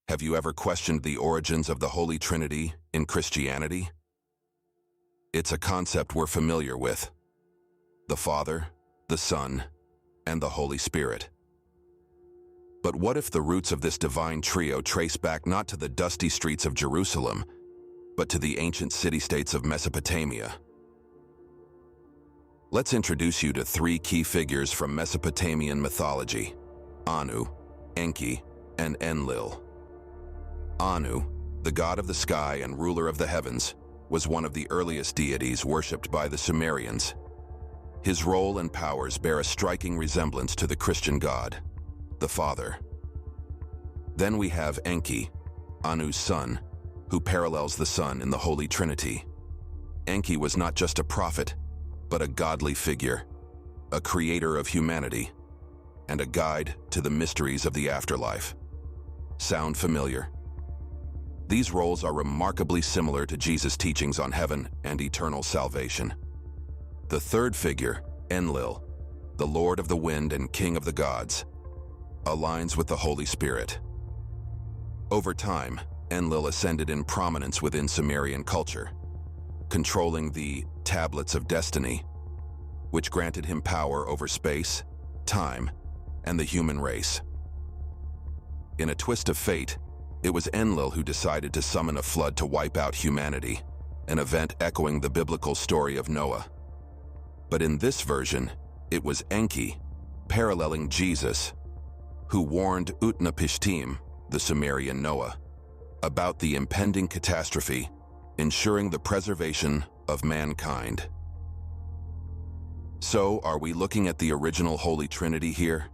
Have you ever questioned the origins of the Holy Trinity in Christianity? It's a concept we're familiar with: the Father, the Son, and the Holy Spirit. But what if the roots of this divine trio trace back not to the dusty streets of Jerusalem, but to the ancient city-states of Mesopotamia? Let's introduce you to three key figures from Mesopotamian mythology: Anu, Enki, and Enlil. Anu, the god of the sky and ruler of the heavens, was one of the earliest deities worshipped by the Sumerians. His role and powers bear a striking resemblance to the Christian God, the Father. Then we have Enki, Anu's son, who parallels the Son in the Holy Trinity. Enki was not just a prophet, but a godly figure, a creator of humanity, and a guide to the mysteries of the afterlife. Sound familiar? These roles are remarkably similar to Jesus' teachings on heaven and eternal salvation. The third figure, Enlil, the Lord of the Wind and King of the Gods, aligns with the Holy Spirit. Over time, Enlil ascended in prominence within Sumerian culture, controlling the Tablets of Destiny, which granted him power over space, time, and the human race. In a twist of fate, it was Enlil who decided to summon a flood to wipe out humanity, an event echoing the biblical story of Noah. But in this version, it was Enki, paralleling Jesus, who warned Utnapishtim, the Sumerian Noah, about the impending catastrophe, ensuring the preservation of mankind. So, are we looking at the original Holy Trinity here?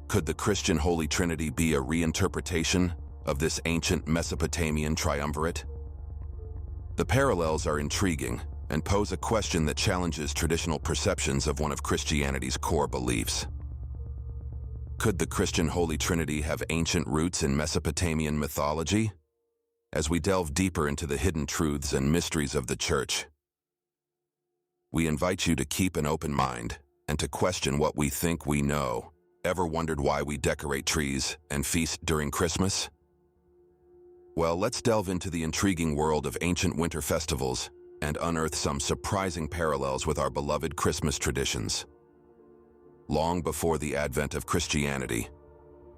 Could the Christian Holy Trinity be a reinterpretation of this ancient Mesopotamian triumvirate? The parallels are intriguing and pose a question that challenges traditional perceptions of one of Christianity's core beliefs. Could the Christian Holy Trinity have ancient roots in Mesopotamian mythology? As we delve deeper into the hidden truths and mysteries of the Church, we invite you to keep an open mind and to question what we think we know. Ever wondered why we decorate trees and feast during Christmas? Well, let's delve into the intriguing world of ancient winter festivals and unearth some surprising parallels with our beloved Christmas traditions. Long before the advent of Christianity,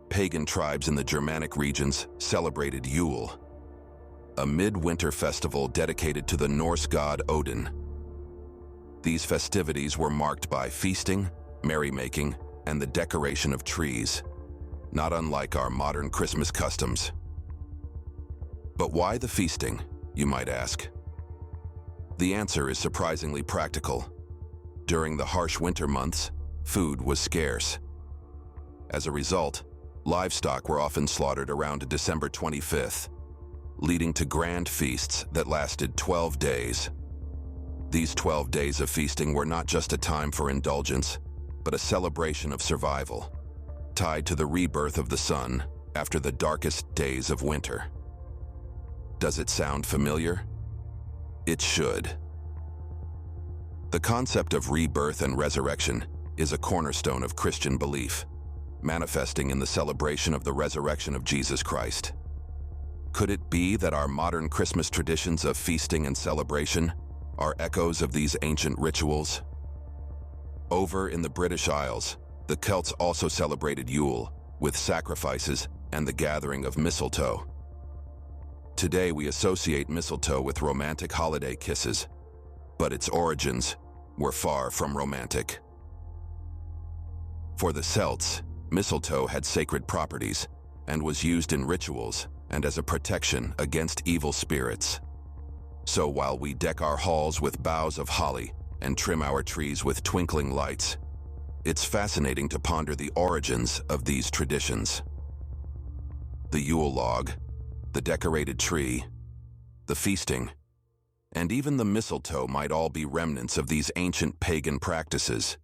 pagan tribes in the Germanic regions celebrated Yule, a midwinter festival dedicated to the Norse god Odin. These festivities were marked by feasting, merrymaking, and the decoration of trees, not unlike our modern Christmas customs. But why the feasting, you might ask? The answer is surprisingly practical. During the harsh winter months, food was scarce. As a result, livestock were often slaughtered around December 25th, leading to grand feasts that lasted 12 days. These 12 days of feasting were not just a time for indulgence, but a celebration of survival, tied to the rebirth of the sun after the darkest days of winter. Does it sound familiar? It should. The concept of rebirth and resurrection is a cornerstone of Christian belief, manifesting in the celebration of the resurrection of Jesus Christ. Could it be that our modern Christmas traditions of feasting and celebration are echoes of these ancient rituals? Over in the British Isles, the Celts also celebrated Yule with sacrifices and the gathering of mistletoe. Today we associate mistletoe with romantic holiday kisses, but its origins were far from romantic. For the Celts, mistletoe had sacred properties and was used in rituals and as a protection against evil spirits. So while we deck our halls with boughs of holly and trim our trees with twinkling lights, it's fascinating to ponder the origins of these traditions. The Yule log, the decorated tree, the feasting, and even the mistletoe might all be remnants of these ancient pagan practices,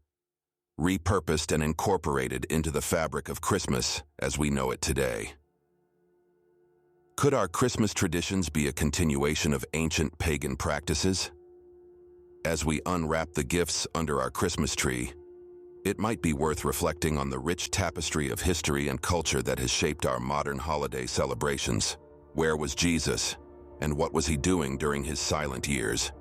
repurposed and incorporated into the fabric of Christmas as we know it today. Could our Christmas traditions be a continuation of ancient pagan practices? As we unwrap the gifts under our Christmas tree, it might be worth reflecting on the rich tapestry of history and culture that has shaped our modern holiday celebrations. Where was Jesus, and what was he doing during his silent years?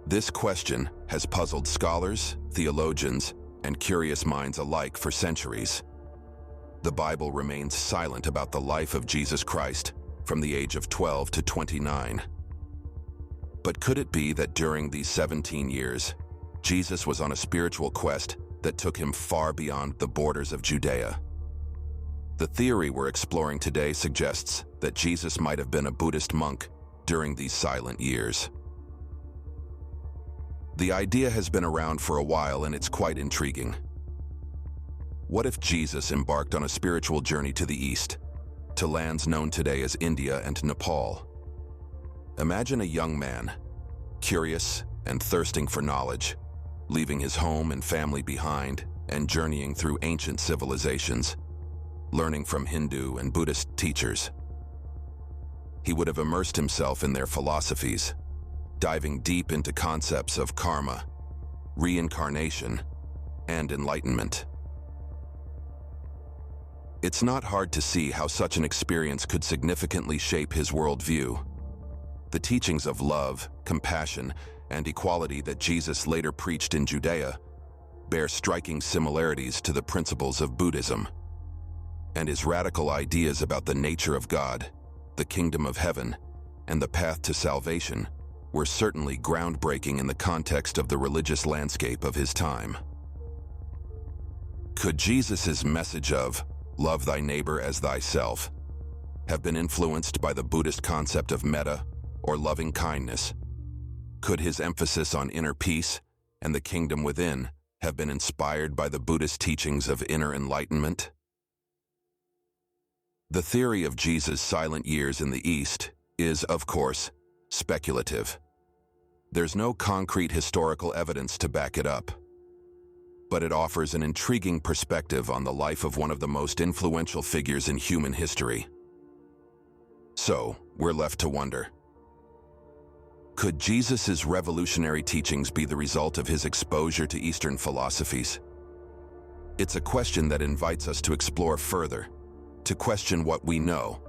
This question has puzzled scholars, theologians, and curious minds alike for centuries. The Bible remains silent about the life of Jesus Christ from the age of 12 to 29. But could it be that during these 17 years, Jesus was on a spiritual quest that took him far beyond the borders of Judea? The theory we're exploring today suggests that Jesus might have been a Buddhist monk during these silent years. The idea has been around for a while, and it's quite intriguing. What if Jesus embarked on a spiritual journey to the east, to lands known today as India and Nepal? Imagine a young man, curious and thirsting for knowledge, leaving his home and family behind and journeying through ancient civilizations, learning from Hindu and Buddhist teachers. He would have immersed himself in their philosophies, diving deep into concepts of karma, reincarnation, and enlightenment. It's not hard to see how such an experience could significantly shape his worldview. The teachings of love, compassion, and equality that Jesus later preached in Judea bear striking similarities to the principles of Buddhism. And his radical ideas about the nature of God, the kingdom of heaven, and the path to salvation were certainly groundbreaking in the context of the religious landscape of his time. Could Jesus' message of "love thy neighbor as thyself" have been influenced by the Buddhist concept of metta, or loving kindness? Could his emphasis on inner peace and the kingdom within have been inspired by the Buddhist teachings of inner enlightenment? The theory of Jesus' silent years in the East is, of course, speculative. There's no concrete historical evidence to back it up, but it offers an intriguing perspective on the life of one of the most influential figures in human history. So, we're left to wonder, could Jesus' revolutionary teachings be the result of his exposure to Eastern philosophies? It's a question that invites us to explore further, to question what we know,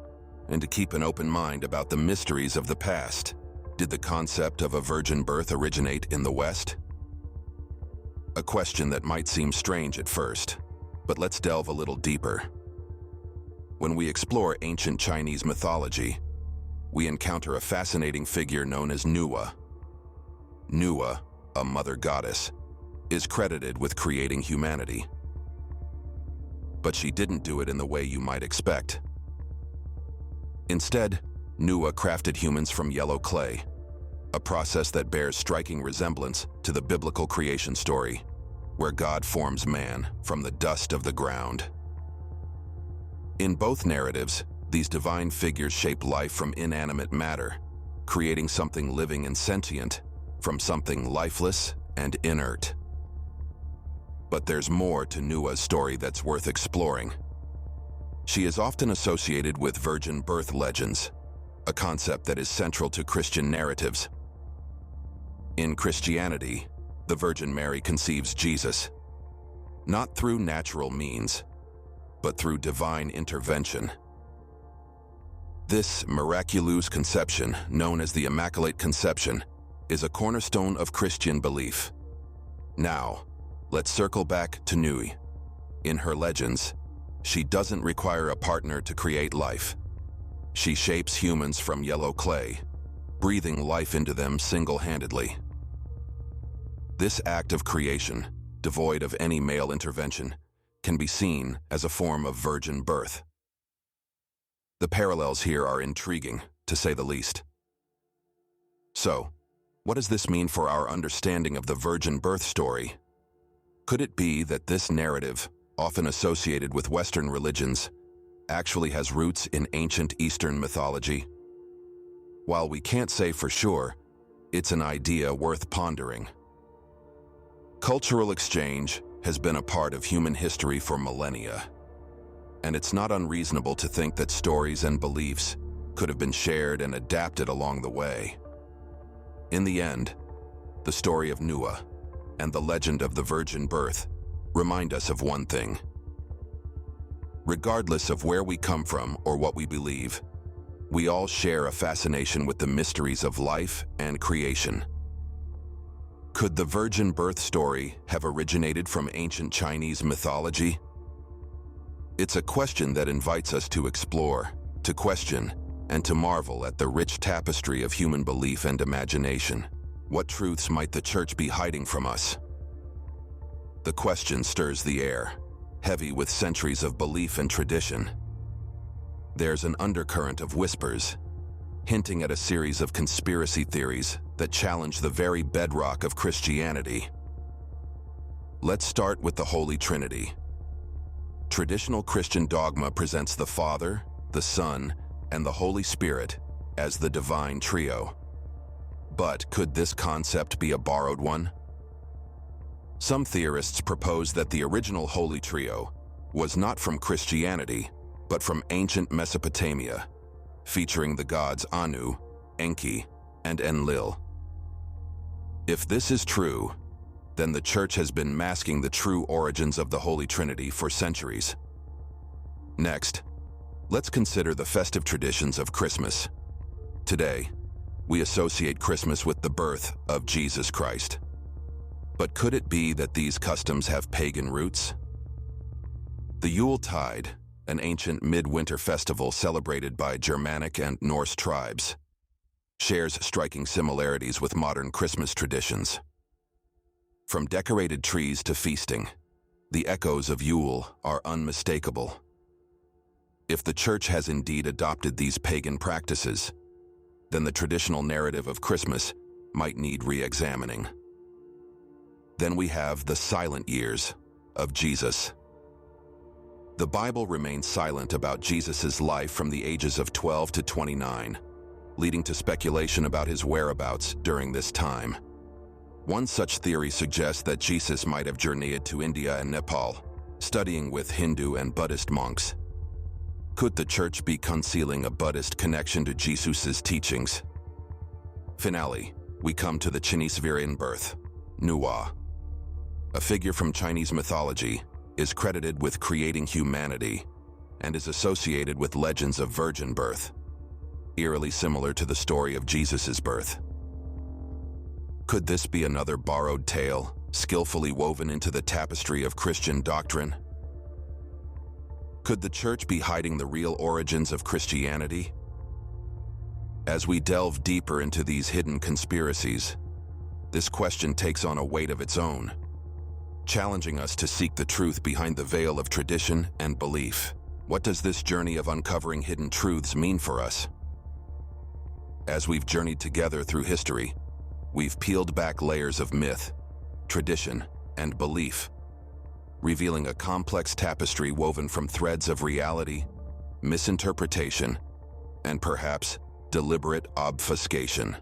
and to keep an open mind about the mysteries of the past. Did the concept of a virgin birth originate in the West? A question that might seem strange at first, but let's delve a little deeper. When we explore ancient Chinese mythology, we encounter a fascinating figure known as Nuwa. Nuwa, a mother goddess, is credited with creating humanity. But she didn't do it in the way you might expect. Instead, Nuwa crafted humans from yellow clay, a process that bears striking resemblance to the biblical creation story, where God forms man from the dust of the ground. In both narratives, these divine figures shape life from inanimate matter, creating something living and sentient from something lifeless and inert. But there's more to Nuwa's story that's worth exploring. She is often associated with virgin birth legends, a concept that is central to Christian narratives. In Christianity, the Virgin Mary conceives Jesus, not through natural means, but through divine intervention. This miraculous conception, known as the Immaculate Conception, is a cornerstone of Christian belief. Now, let's circle back to Nui. In her legends, she doesn't require a partner to create life. She shapes humans from yellow clay, breathing life into them single-handedly. This act of creation, devoid of any male intervention, can be seen as a form of virgin birth. The parallels here are intriguing, to say the least. So, what does this mean for our understanding of the virgin birth story? Could it be that this narrative, often associated with Western religions, actually has roots in ancient Eastern mythology? While we can't say for sure, it's an idea worth pondering. Cultural exchange has been a part of human history for millennia, and it's not unreasonable to think that stories and beliefs could have been shared and adapted along the way. In the end, the story of Nuwa, and the legend of the virgin birth remind us of one thing. Regardless of where we come from or what we believe, we all share a fascination with the mysteries of life and creation. Could the virgin birth story have originated from ancient Chinese mythology? It's a question that invites us to explore, to question, and to marvel at the rich tapestry of human belief and imagination. What truths might the Church be hiding from us? The question stirs the air, heavy with centuries of belief and tradition. There's an undercurrent of whispers, hinting at a series of conspiracy theories that challenge the very bedrock of Christianity. Let's start with the Holy Trinity. Traditional Christian dogma presents the Father, the Son, and the Holy Spirit as the divine trio. But could this concept be a borrowed one? Some theorists propose that the original Holy Trio was not from Christianity, but from ancient Mesopotamia, featuring the gods Anu, Enki, and Enlil. If this is true, then the Church has been masking the true origins of the Holy Trinity for centuries. Next, let's consider the festive traditions of Christmas. Today, we associate Christmas with the birth of Jesus Christ. But could it be that these customs have pagan roots? The Yuletide, an ancient midwinter festival celebrated by Germanic and Norse tribes, shares striking similarities with modern Christmas traditions. From decorated trees to feasting, the echoes of Yule are unmistakable. If the Church has indeed adopted these pagan practices, then the traditional narrative of Christmas might need re-examining. Then we have the silent years of Jesus. The Bible remains silent about Jesus' life from the ages of 12 to 29, leading to speculation about his whereabouts during this time. One such theory suggests that Jesus might have journeyed to India and Nepal, studying with Hindu and Buddhist monks. Could the Church be concealing a Buddhist connection to Jesus' teachings? Finally, we come to the Chinese virgin birth, Nuwa. A figure from Chinese mythology, is credited with creating humanity and is associated with legends of virgin birth, eerily similar to the story of Jesus' birth. Could this be another borrowed tale, skillfully woven into the tapestry of Christian doctrine? Could the Church be hiding the real origins of Christianity? As we delve deeper into these hidden conspiracies, this question takes on a weight of its own, challenging us to seek the truth behind the veil of tradition and belief. What does this journey of uncovering hidden truths mean for us? As we've journeyed together through history, we've peeled back layers of myth, tradition, and belief, revealing a complex tapestry woven from threads of reality, misinterpretation, and perhaps deliberate obfuscation.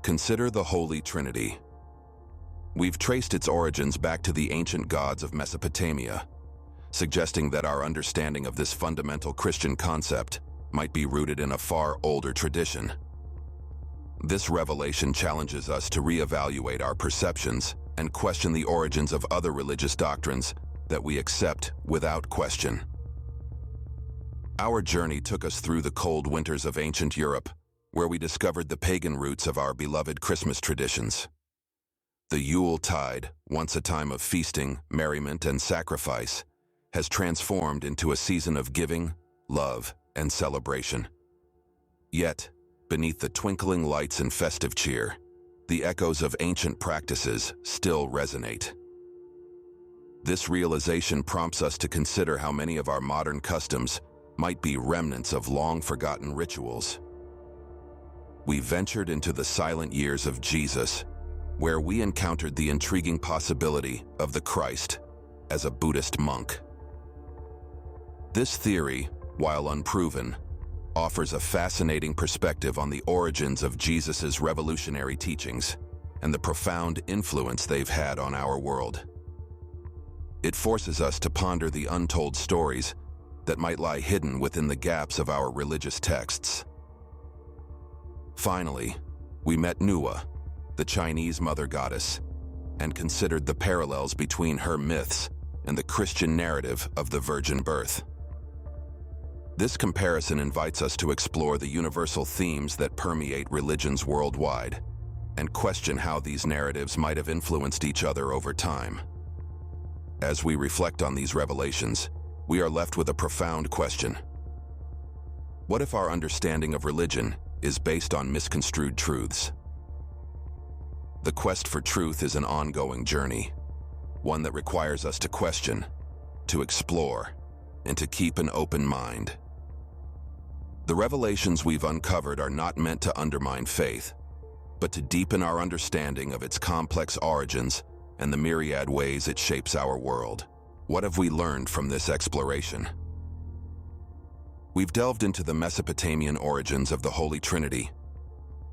Consider the Holy Trinity. We've traced its origins back to the ancient gods of Mesopotamia, suggesting that our understanding of this fundamental Christian concept might be rooted in a far older tradition. This revelation challenges us to reevaluate our perceptions and question the origins of other religious doctrines that we accept without question. Our journey took us through the cold winters of ancient Europe, where we discovered the pagan roots of our beloved Christmas traditions. The Yuletide, once a time of feasting, merriment, and sacrifice, has transformed into a season of giving, love, and celebration. Yet, beneath the twinkling lights and festive cheer, the echoes of ancient practices still resonate. This realization prompts us to consider how many of our modern customs might be remnants of long-forgotten rituals. We ventured into the silent years of Jesus, where we encountered the intriguing possibility of the Christ as a Buddhist monk. This theory, while unproven, offers a fascinating perspective on the origins of Jesus' revolutionary teachings and the profound influence they've had on our world. It forces us to ponder the untold stories that might lie hidden within the gaps of our religious texts. Finally, we met Nuwa, the Chinese mother goddess, and considered the parallels between her myths and the Christian narrative of the virgin birth. This comparison invites us to explore the universal themes that permeate religions worldwide and question how these narratives might have influenced each other over time. As we reflect on these revelations, we are left with a profound question. What if our understanding of religion is based on misconstrued truths? The quest for truth is an ongoing journey, one that requires us to question, to explore, and to keep an open mind. The revelations we've uncovered are not meant to undermine faith, but to deepen our understanding of its complex origins and the myriad ways it shapes our world. What have we learned from this exploration? We've delved into the Mesopotamian origins of the Holy Trinity,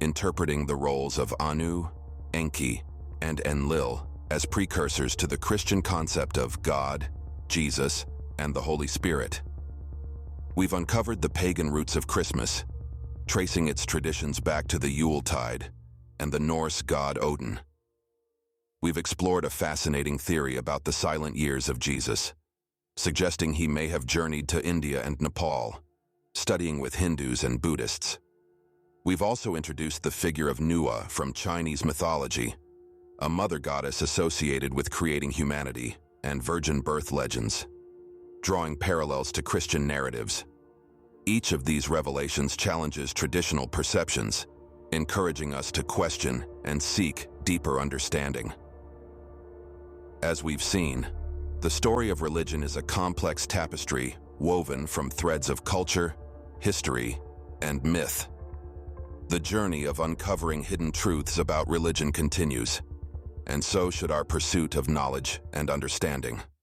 interpreting the roles of Anu, Enki, and Enlil as precursors to the Christian concept of God, Jesus, and the Holy Spirit. We've uncovered the pagan roots of Christmas, tracing its traditions back to the Yuletide and the Norse god Odin. We've explored a fascinating theory about the silent years of Jesus, suggesting he may have journeyed to India and Nepal, studying with Hindus and Buddhists. We've also introduced the figure of Nua from Chinese mythology, a mother goddess associated with creating humanity and virgin birth legends, drawing parallels to Christian narratives. Each of these revelations challenges traditional perceptions, encouraging us to question and seek deeper understanding. As we've seen, the story of religion is a complex tapestry woven from threads of culture, history, and myth. The journey of uncovering hidden truths about religion continues, and so should our pursuit of knowledge and understanding.